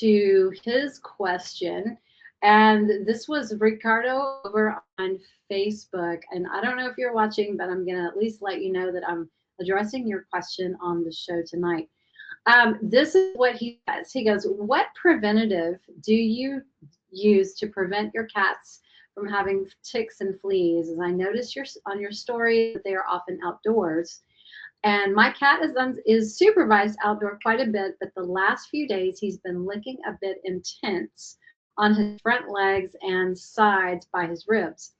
to his question. And this was Ricardo over on Facebook. And I don't know if you're watching, but I'm going to at least let you know that I'm addressing your question on the show tonight. This is what he says. He goes, what preventative do you use to prevent your cats from having ticks and fleas? As I noticed on your story that they are often outdoors. And my cat is supervised outdoor quite a bit, but the last few days he's been licking a bit intense on his front legs and sides by his ribs.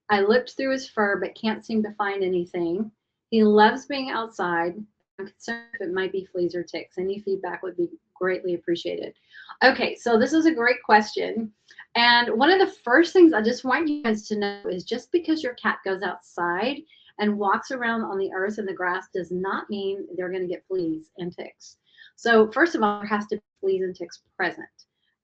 I looked through his fur but can't seem to find anything. He loves being outside. I'm concerned if it might be fleas or ticks. Any feedback would be greatly appreciated. Okay, so this is a great question. And one of the first things I just want you guys to know is just because your cat goes outside and walks around on the earth and the grass does not mean they're going to get fleas and ticks. So first of all, there has to be fleas and ticks present.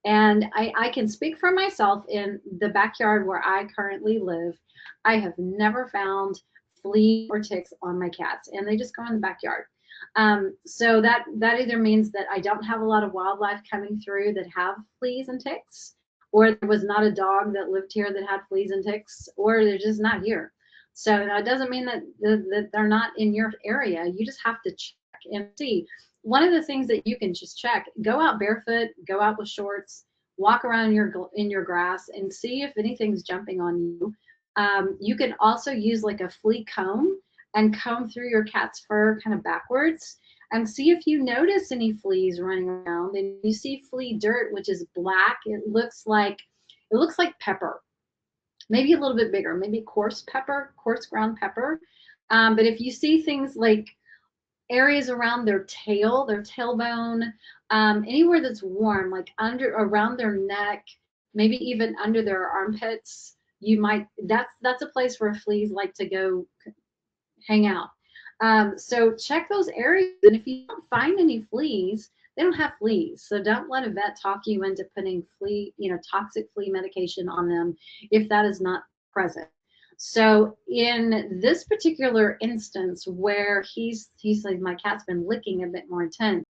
And I can speak for myself in the backyard where I currently live. I have never found fleas or ticks on my cats, and they just go in the backyard. So that either means that I don't have a lot of wildlife coming through that have fleas and ticks, or there was not a dog that lived here that had fleas and ticks, or they're just not here. So that doesn't mean that they're not in your area. You just have to check and see. One of the things that you can just check, go out barefoot, go out with shorts, walk around in your grass and see if anything's jumping on you. You can also use like a flea comb and comb through your cat's fur kind of backwards and see if you notice any fleas running around. And you see flea dirt, which is black. It looks like pepper. Maybe a little bit bigger, maybe coarse ground pepper. But if you see things like areas around their tailbone, anywhere that's warm, like around their neck, maybe even under their armpits, that's a place where fleas like to go hang out. So check those areas, and if you don't find any fleas, they don't have fleas. So don't let a vet talk you into putting toxic flea medication on them if that is not present. So in this particular instance where he's like, my cat's been licking a bit more intense,